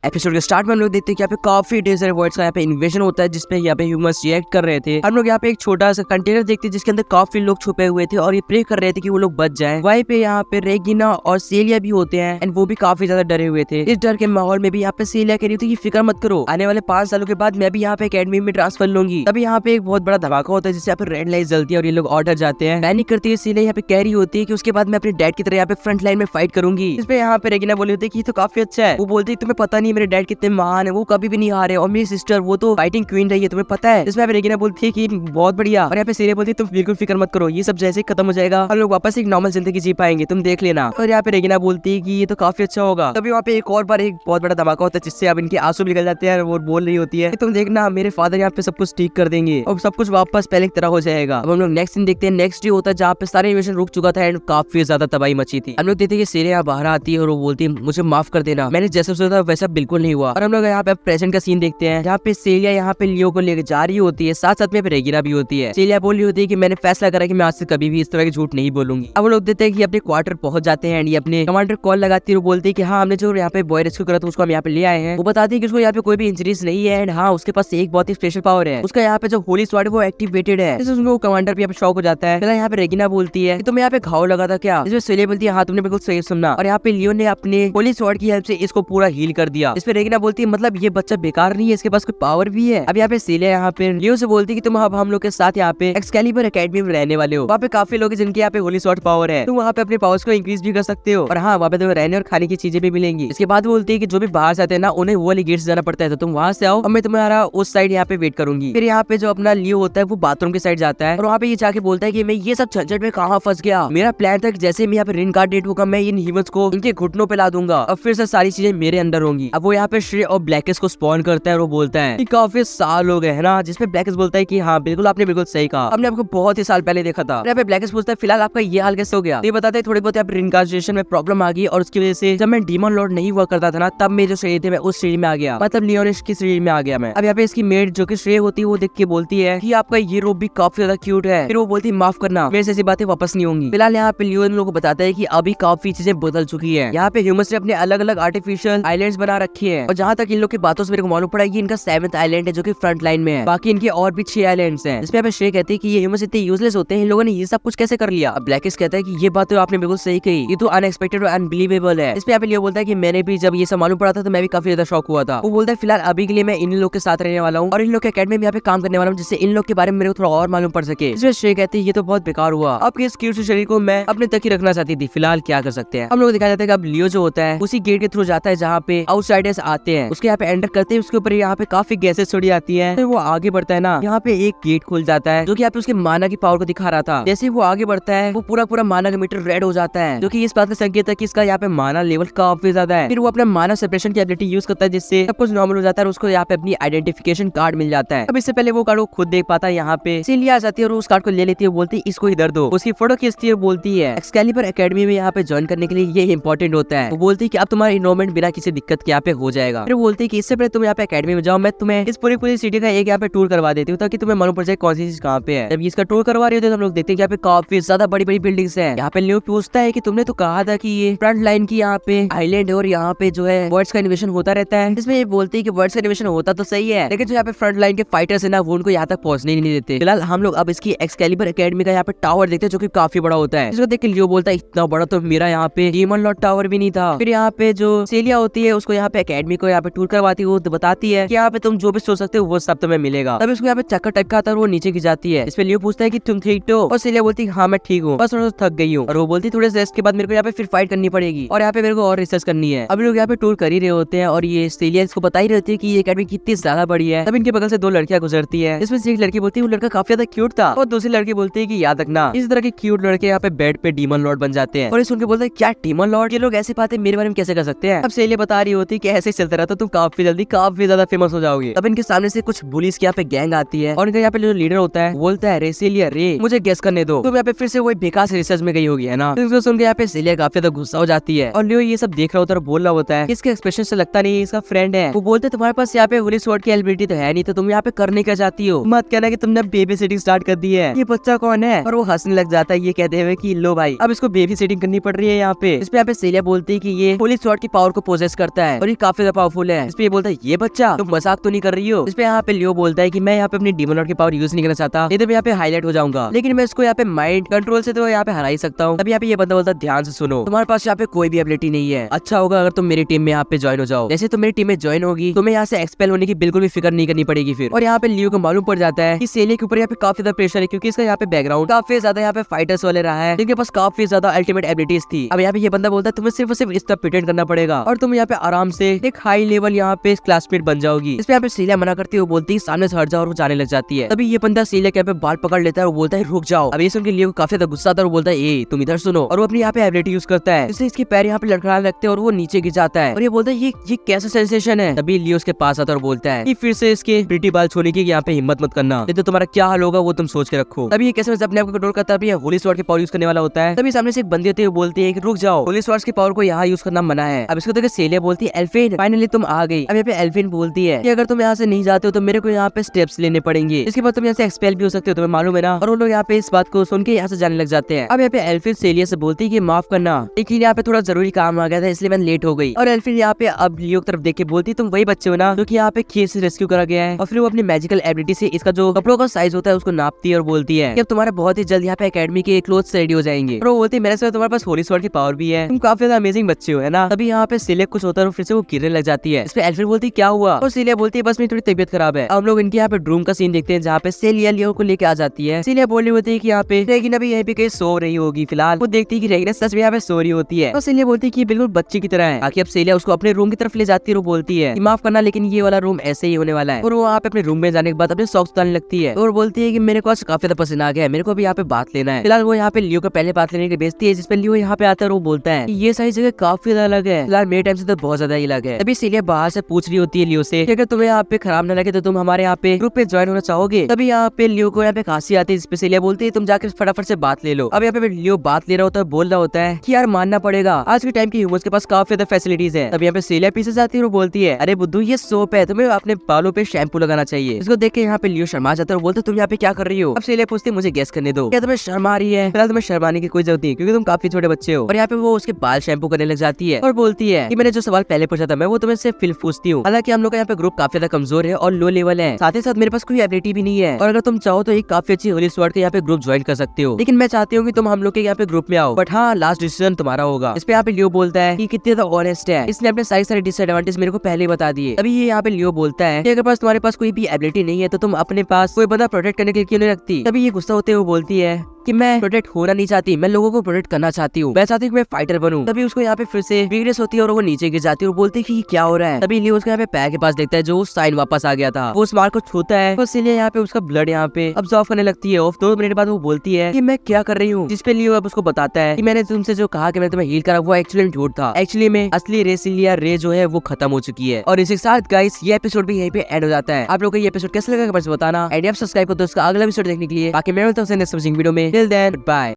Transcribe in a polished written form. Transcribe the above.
Episode के start में हम लोग देखते हैं कि यहाँ पे काफी ढेर सारे वर्ड्स का यहाँ पे इन्वेजन होता है, जिसपे यहाँ पे ह्यूमंस रिएक्ट कर रहे थे। हम लोग यहाँ पे एक छोटा सा कंटेनर देखते हैं जिसके अंदर काफी लोग छुपे हुए थे और ये प्रे कर रहे थे कि वो लोग बच जाएं। वहीं पे यहाँ पे रेगिना और सेलिया भी होते हैं एंड वो भी काफी ज्यादा डरे हुए थे। इस डर के माहौल में भी यहाँ पे सेलिया कह रही थी कि फिक्र मत करो, आने वाले 5 सालों के बाद मैं भी यहाँ पे अकेडमी में ट्रांसफर लूंगी। तभी यहाँ पे एक बहुत बड़ा धमाका होता है जिससे यहाँ पे रेड लाइट जलती है और ये लोग ऑर्डर जाते हैं। पैनिक करती है सेलिया यहाँ पे कह रही होती है कि उसके बाद मैं अपने डैड की तरह यहाँ पे फ्रंट लाइन में फाइट करूंगी। इस पे यहाँ पे रेगिना बोली होती है कि तो काफी अच्छा है। वो बोलती है तुम्हें पता नहीं मेरे डैड कितने महान है, वो कभी भी नहीं हारे, और मेरी सिस्टर वो तो फाइटिंग क्वीन रही है, तुम्हें पता है। इसमें रेगिना बोलती है कि बहुत बढ़िया, और यहाँ पे सेलिया बोलती है तुम बिल्कुल फिक्र मत करो, ये सब जैसे ही खत्म हो जाएगा हम लोग वापस एक नॉर्मल जिंदगी जी पाएंगे, तुम देख लेना। और यहाँ पे रेगिना बोलती है कि ये तो काफी अच्छा होगा। तभी वहाँ पे एक और बार एक बहुत बड़ा धमाका होता है जिससे अब इनके आंसू निकल जाते हैं। वो बोल रही होती है तुम देखना मेरे फादर यहाँ पे सब कुछ ठीक कर देंगे और सब कुछ वापस पहले की तरह हो जाएगा। अब हम लोग नेक्स्ट दिन देखते हैं। नेक्स्ट डे होता है जहाँ पे सारे इन्वेशन रुक चुका था एंड काफी ज्यादा तबाही मची थी। हम लोग देखते हैं कि सेलिया बाहर आती है और वो बोलती है मुझे माफ कर देना, मैंने जैसा सोचा था वैसा बिल्कुल नहीं हुआ। और हम लोग यहाँ पे प्रेजेंट का सीन देखते हैं जहाँ पे सेलिया यहाँ पे लियो को लेकर जा रही होती है, साथ साथ में रेगिना भी होती है। सेलिया बोल रही होती है कि मैंने फैसला करा कि मैं आज से कभी भी इस तरह की झूठ नहीं बोलूंगी। अब लोग देखते हैं कि अपने क्वार्टर पहुंच जाते हैं एंड ये अपने कमांडर कॉल लगाती है और बोलती है कि हाँ हमने जो यहाँ पे बॉय रेस्क्यू करा था उसको हम यहाँ पे ले आए हैं। वो बताती है कि उसको यहाँ पे कोई भी इंजरीज नहीं है एंड हाँ उसके पास एक बहुत ही स्पेशल पावर है, उसका यहाँ पे जो होली स्वॉर्ड वो एक्टिवेटेड है। इसमें कमांडर भी यहाँ पे शॉक हो जाता है। यहाँ पे रेगिना बोलती है कि तुम्हें यहाँ पे घाव लगा था क्या। इसमें सेलिया बोलती है हाँ तुमने बिल्कुल सही सुना, और यहाँ पे लियो ने अपने होली स्वॉर्ड की हेल्प से इसको पूरा हील कर दिया। इसमें रेगिना बोलती है मतलब ये बच्चा बेकार नहीं है, इसके पास कोई पावर भी है। अब यहाँ पे सेलिया यहाँ पे लियो से बोलती है कि तुम अब हम लोग के साथ यहाँ पे एक्सकैलिबर एकेडमी में रहने वाले हो। वहाँ पे काफी लोग जिनके यहाँ पे होली स्वॉर्ड पावर है, तुम वहाँ पे अपने पावर्स को इंक्रीज भी कर सकते हो और हाँ वहाँ पे तुम्हें रहने और खाने की चीजें भी मिलेंगी। इसके बाद बोलती है कि जो भी बाहर से आते हैं ना उन्हें वो वाली गेट से जाना पड़ता है, तो तुम वहाँ से आओ और मैं तुम्हारा उस साइड यहाँ पे वेट करूंगी। फिर यहाँ पे जो अपना लियो होता है वो बाथरूम के साइड जाता है और वहाँ पे ये जाके बोलता है कि मैं ये सब झंझट में कहाँ फंस गया। मेरा प्लान था कि जैसे मैं यहाँ पे रिनकार्नेट होगा मैं इन ह्यूमंस को इनके घुटनों पे ला दूंगा और फिर से सारी चीजें मेरे अंदर होंगी। अब वो यहाँ पे श्रे और ब्लैकेस को स्पॉन करता है और वो बोलता है कि काफी साल हो गए है ना, जिसपे ब्लैकेस बोलता है कि हाँ बिल्कुल आपने बिल्कुल सही कहा, हमने आपको बहुत ही साल पहले देखा था। यहाँ पे ब्लैकेस पूछता है फिलहाल आपका ये हाल कैसे हो गया। ये बताते हैं थोड़ी बहुत यहाँ पे रिनकार्नेशन में प्रॉब्लम आ गई और उसकी वजह से जब मैं डीमन लॉर्ड नहीं हुआ करता था ना तब मेरे जो श्रेय थे मैं उस श्रेणी में आ गया, मतलब लियोनिश की श्रेणी में आ गया मैं। अब यहाँ पे इसकी मेड जो कि श्रेय होती है वो देख के बोलती है कि आपका ये रोब भी काफी ज्यादा क्यूट है। फिर वो बोलती है माफ करना मेरे से ऐसी बातें वापस नहीं होंगी। फिलहाल यहाँ पे लियो इन लोगों को बताता है कि अभी काफी चीजें बदल चुकी है। यहाँ पे ह्यूमंस ने अपने अलग अलग आर्टिफिशियल आइलैंड्स बना रखी है और जहाँ तक इन लोग की बातों से मेरे को मालूम पड़ा कि इनका 7th आइलैंड है जो कि फ्रंट लाइन में है, बाकी इनके और भी 6 आइलैंड्स हैं। इसमें श्रेय कहते हैं कि ये ह्यूमंस इतने यूजलेस होते हैं, इन लोगों ने ये सब कुछ कैसे कर लिया। अब ब्लैकेस कहता है कि ये बात तो आपने बिल्कुल सही कही, ये तो अनएक्सपेक्टेड और अनबिलीवेबल है। इस पे यहाँ पे लियो बोलता है कि मैंने भी जब ये सब मालूम पड़ा था तो मैं भी काफी ज्यादा शॉक हुआ था। वो बोलता है फिलहाल अभी के लिए मैं इन लोग के साथ रहने वाला हूँ और इन लोग के अकेडमी में यहाँ पे काम करने वाला हूँ जिससे इन लोग के बारे में मेरे को थोड़ा और मालूम पड़ सके। इसमें श्रेय कहते हैं ये तो बहुत बेकार हुआ, आपके इस क्यूट शरीर को मैं अपने तक ही रखना चाहती थी, फिलहाल क्या कर सकते हैं। हम लोग दिखाया जाता है कि अब लियो जो होता है उसी गेट के थ्रू जाता है जहाँ पे आउटसाइडर्स आते हैं, उसके यहाँ पे एंटर करते हैं, उसके ऊपर यहाँ पे काफी गैसेस छोड़ी आती है। तो वो आगे बढ़ता है ना, यहाँ पे एक गेट खुल जाता है जो कि यहाँ पे उसके माना की पावर को दिखा रहा था। जैसे वो आगे बढ़ता है वो पूरा माना का मीटर रेड हो जाता है जो कि इस बात का संकेत है कि इसका यहाँ पे माना लेवल काफी ज्यादा है। फिर वो अपना माना सेपरेशन की एबिलिटी यूज करता है जिससे सब कुछ नॉर्मल हो जाता है और उसको यहाँ पे अपनी आइडेंटिफिकेशन कार्ड मिल जाता है। अब इससे पहले वो कार्ड वो खुद देख पाता है, यहाँ पे सेलिया आ जाती है और उस कार्ड को ले लेती है, बोलती है इसको इधर दो। उसकी फोटो खींचती है, बोलती है एक्सकैलिबर एकेडमी में यहाँ पे ज्वाइन करने के लिए ये इंपॉर्टेंट होता है। वो बोलती है कि अब तुम्हारा इनरोलमेंट बिना किसी दिक्कत के यहाँ पे हो जाएगा। फिर बोलती है कि इससे पहले तुम यहाँ पे एकेडमी में जाओ, मैं तुम्हें इस पूरी सिटी का एक यहाँ पे टूर करवा देती हूँ ताकि तुम्हें मालूम पड़ जाए कौन सी चीज कहाँ पे है। जब इसका टूर करवा रही होती है तो हम लोग देखते हैं यहाँ पे काफी ज्यादा बड़ी बिल्डिंग्स है। यहाँ पे लियो पूछता है कि तुमने तो कहा था कि ये फ्रंट लाइन की यहाँ पे आइलैंड है और यहाँ पे जो है वर्ड्स का इन्वेशन होता रहता है। इसमें ये बोलती है कि वर्ड्स का इन्वेशन होता तो सही है लेकिन जो यहाँ पे फ्रंट लाइन के फाइटर्स है ना वो उनको यहाँ तक पहुंचने ही नहीं देते। फिलहाल हम लोग अब इसकी एक्सकैलिबर एकेडमी का यहाँ पे टावर देखते हैं जो कि काफी बड़ा होता है। इसको देख के लियो बोलता है इतना बड़ा तो मेरा यहाँ पे डीमन लॉर्ड टावर भी नहीं था। फिर यहाँ पे जो सेलिया होती है उसको यहाँ पे एकेडमी को यहाँ पे टूर करवाती है, वो बताती है कि यहाँ पे तुम जो भी सोच सकते हो वो सब तुम्हें मिलेगा। तब उसको यहाँ पे चक्कर टाइप का आता है और वो नीचे गिर जाती है। इस पे लियो पूछता है कि तुम ठीक हो और सेलिया बोलती है हाँ मैं ठीक हूँ, बस थोड़ा थक गई हूँ। और वो बोलती है थोड़े रेस्ट के बाद मेरे को यहाँ पे फिर फाइट करनी पड़ेगी और यहाँ पे मेरे को और रिसर्च करनी है। अब लोग यहाँ पे टूर कर ही रहे होते हैं और ये सेलिया इसको बता ही रहती है कि ये एकेडमी कितनी ज्यादा बड़ी है। तब इनके बगल से 2 लड़कियां गुजरती है। इसमें से एक लड़की बोलती है वो लड़का काफी ज्यादा क्यूट था और दूसरी लड़की बोलती है कि याद रखना इस तरह के क्यूट लड़के यहाँ पे बेड पे डीमन लॉर्ड बन जाते हैं। और ये सुन के बोलते हैं क्या डीमन लॉर्ड, ये लोग ऐसी बातें मेरे बारे में कैसे कर सकते हैं। अब सेलिया बता रही होती है कि ऐसे चलता रहा तो तुम काफी जल्दी काफी ज्यादा फेमस हो जाओगे। तब इनके सामने से कुछ पुलिस की यहाँ पे गैंग आती है और इनका यहाँ पे जो लीडर होता है बोलता है रे सेलिया रे मुझे गेस करने दो, तुम यहाँ पे फिर से वही बेकार से रिसर्च में गई होगी है ना। तो सुन के यहाँ पे सेलिया काफी ज्यादा गुस्सा हो जाती है और लियो ये सब देख रहा होता है और बोल रहा होता है इसके एक्सप्रेशन से लगता नहीं इसका फ्रेंड है। वो बोलते तुम्हारे पास यहाँ पे होली स्वॉर्ड की एबिलिटी तो है नहीं तो तुम यहाँ पे करने क्या चाहती हो, मत कहना कि तुमने बेबी सिटिंग स्टार्ट कर दी है, ये बच्चा कौन है। और वो हंसने लग जाता है ये कहते हुए कि लो भाई अब इसको बेबी सिटिंग करनी पड़ रही है यहाँ पे। इस पे यहाँ पे सेलिया बोलती है कि ये होली स्वॉर्ड की पावर को पोजेस करता है और भी काफी ज्यादा पावरफुल है। इस पे ये बोलता है ये बच्चा तुम मजाक तो नहीं कर रही हो। इस पे यहाँ पे लियो बोलता है कि मैं यहाँ पे अपनी डीमन लॉर्ड की पावर यूज नहीं करना चाहता, नहीं तो मैं यहाँ पे हाईलाइट हो जाऊंगा, लेकिन मैं इसको यहाँ पे माइंड कंट्रोल से तो यहाँ पे हरा ही सकता हूँ। तब यहाँ पे ये बंदा बोलता है ध्यान से सुनो, तुम्हारे पास यहाँ पे कोई भी एबिलिटी नहीं है, अच्छा होगा अगर तुम मेरी टीम में यहाँ पे ज्वाइन हो जाओ। जैसे तुम मेरी टीम में ज्वाइन होगी तुम्हें यहाँ से एक्सपेल होने की बिल्कुल भी फिक्र नहीं करनी पड़ेगी फिर। और यहाँ पे लियो को मालूम पड़ जाता है कि सेलिया के ऊपर यहाँ पे काफी ज्यादा प्रेशर है, क्योंकि इसका यहाँ पे बैकग्राउंड काफी ज्यादा यहाँ पे फाइटर्स वाले रहा है, जिनके पास काफी ज्यादा अल्टीमेट एबिलिटीज थी। अब यहाँ पे ये बंदा बोलता है तुम्हें सिर्फ और सिर्फ इस तरह प्रिटेंड करना पड़ेगा और तुम यहाँ पे आराम से एक हाई लेवल यहाँ पे क्लासमेट बन जाओगी। इस पे यहाँ पे सेलिया मना करती है, वो बोलती है सामने से हट जाओ और वो जाने लग जाती है। तभी ये बंदा सेलिया के यहाँ पे बाल पकड़ लेता है और बोलता है रुक जाओ। अब ये सुन के लियो को काफी ज्यादा गुस्सा आता है और बोलता है ए तुम इधर सुनो, और वो अपनी यहाँ पे एबिलिटी यूज करता है, इससे इसके पैर यहाँ पे लड़खड़ाने लगते हैं और वो नीचे गिर जाता है। और ये बोलता है ये कैसा सेंसेशन है। तभी लियो उसके पास आता है और बोलता है कि फिर से इसके प्रिटी बाल छोड़ने की यहाँ पे हिम्मत मत करना, नहीं तो तुम्हारा क्या हाल होगा वो तुम सोच के रखो। तभी ये कैसे अपने आप को कंट्रोल करता है, होली स्वॉर्ड की पावर यूज करने वाला होता है। तभी सामने से एक बंदी होती है, बोलती है कि रुक जाओ, होली स्वॉर्ड की पावर को यहाँ यूज करना मना है। अब इसको देखकर सेलिया बोलती है एल्फिन फाइनली तुम आ गई। अब यहाँ पे एल्फिन बोलती है कि अगर तुम यहाँ से नहीं जाते हो तो मेरे को यहाँ पे स्टेप्स लेने पड़ेंगे, इसके बाद तुम यहाँ से एक्सपेल भी हो सकते हो, तुम्हें मालूम है ना। और वो लोग यहाँ पे इस बात को सुन के यहाँ से जाने लग जाते हैं। अब यहाँ पे एल्फिन सेलिया से बोलती है कि माफ करना लेकिन यहाँ पे थोड़ा जरूरी काम आ गया था इसलिए मैं लेट हो गई। और एल्फिन यहाँ पे अब लियो की तरफ देख के बोलती तुम वही बच्चे हो ना जो कि यहाँ पे खेत से रेस्क्यू करा गया है। और फिर वो अपनी मैजिकल एबिलिटी से इसका जो कपड़ों का साइज होता है उसको नापती है और बोलती है कि अब तुम्हारे बहुत ही जल्द यहाँ पे एकेडमी के क्लोथ्स रेडी हो जाएंगे। और वो बोलती है मेरे से तुम्हारे पास होली स्वॉर्ड की पावर भी है, तुम काफी ज्यादा अमेजिंग बच्चे हो है ना। तभी यहाँ पे सेलिया कुछ होता है और फिर से वो गिरने लग जाती है। इस पे एल्फिन बोलती है क्या हुआ, और सेलिया बोलती है बस मेरी थोड़ी तबीयत खराब है। हम लोग इनके यहाँ पे ड्रूम का सीन देखते हैं जहाँ पे सेलिया लियो को लेके आ जाती है। सेलिया बोल रही होती है कि यहाँ पे रेगिना भी यहीं पे कहीं सो रही होगी फिलहाल। वो देखती है कि रेगिना सच में यहाँ पे सो रही होती है। तो सेलिया बोलती है कि बिल्कुल बच्चे की तरह है। आखिर अब सेलिया उसको अपने रूम की तरफ ले जाती है और बोलती है माफ करना लेकिन ये वाला रूम ऐसे ही होने वाला है। और वो यहाँ पे अपने रूम में जाने के बाद अपने सॉक्स उतारने लगती है और बोलती है कि मेरे को आज काफी ज्यादा पसंद आ गया है, मेरे को भी यहाँ पे बात लेना है। फिलहाल वो यहाँ पे लियो को पहले बात लेने के भेजती है, जिसपे लियो यहाँ पे आता है और वो बोलता है कि ये सारी जगह काफी ज्यादा अलग है, फिलहाल मेरे टाइम से तो बहुत ज्यादा ही अलग है। तभी सेलिया बाहर से पूछ रही होती है लियो से कि अगर तुम्हें यहाँ पे खराब न लगे तो तुम हमारे यहाँ पे ग्रुप में ज्वाइन होना चाहोगे। तभी यहाँ पे लियो को यहाँ पे खांसी आती है, जिसपे सेलिया बोलती है तुम जाकर फटाफट से बात ले लो। अब यहाँ पे लियो बात ले रहा होता है, बोल रहा होता है कि यार मानना पड़ेगा आज के टाइम के ह्यूमंस के पास काफी ज्यादा फैसिलिटीज है। तब यहाँ पे सेलिया पीछे जाती है और बोलती है अरे बुद्धू ये सोप है, तुम्हें अपने बालों पे शैम्पू लगाना चाहिए। इसको देख के यहाँ पे लियो शर्मा जाता है और बोलता है तुम यहाँ पे क्या कर रही हो। अब सेलिया पूछती है मुझे गेस करने दो, क्या तुम्हें शर्म आ रही है। फिलहाल तुम्हें शर्माने की कोई जरूरत नहीं क्योंकि तुम काफी छोटे बच्चे हो। और यहाँ पे वो उसके बाल शैम्पू करने लग जाती है और बोलती है कि मैंने जो सवाल पहले पूछा था मैं वो तुम्हें सिर्फ फिल्म पूछती हूँ। हालांकि हम लोग का यहाँ पे ग्रुप काफी ज्यादा कमजोर है और लो लेवल है, साथ ही साथ मेरे पास कोई एबिलिटी भी नहीं है, और अगर तुम चाहो तो एक काफी अच्छी होली स्वॉर्ड के यहाँ पे ग्रुप ज्वाइन कर सकते हो, लेकिन मैं चाहती हूँ कि तुम हम लोग के यहाँ पे ग्रुप में आओ, बट हाँ लास्ट डिसीजन तुम्हारा होगा। इस पे यहाँ पे लियो बोलता है कि कितने ज्यादा ऑनेस्ट है, इसने अपने सारे डिसएडवांटेज मेरे को पहले ही बता दिए। तभी ये यहाँ पे लियो बोलता है कि अगर पास तुम्हारे पास कोई भी एबिलिटी नहीं है तो तुम अपने पास कोई बंदा प्रोटेक्ट करने के लिए क्यों नहीं रखती। तभी ये गुस्सा होते हुए बोलती है कि मैं प्रोटेक्ट होना नहीं चाहती, मैं लोगों को प्रोटेक्ट करना चाहती हूँ, मैं चाहती हूँ कि मैं फाइटर बनूं। तभी उसको यहाँ पे फिर से वीकनेस होती है और वो नीचे गिर जाती है और बोलती है कि क्या हो रहा है। तभी लियो उसके यहाँ पे पैर के पास देखता है जो साइन वापस आ गया था, वो उस मार को छूता है, तो इसलिए यहाँ पे उसका ब्लड यहाँ पे अब्सॉर्ब करने लगती है। और 2 मिनट बाद वो बोलती है कि मैं क्या कर रही हूँ, जिसपे लियो अब उसको बताता है कि मैंने तुमसे जो कहा कि मैं तुम्हें हील करा वो एक्चुअली झूठ था, एक्चुअली में असली रेसिलिया रे जो है वो खत्म हो चुकी है। और इसी के साथ गाइस ये एपिसोड भी यहीं पे एंड हो जाता है। आप लोगों को ये एपिसोड कैसे लगा बताना, एंड आप सब्सक्राइब कर दो उसका अगला एपिसोड देखने के लिए। बाकी मैं मिलता हूँ नेक्स्ट वीडियो में, टिल देन बाय।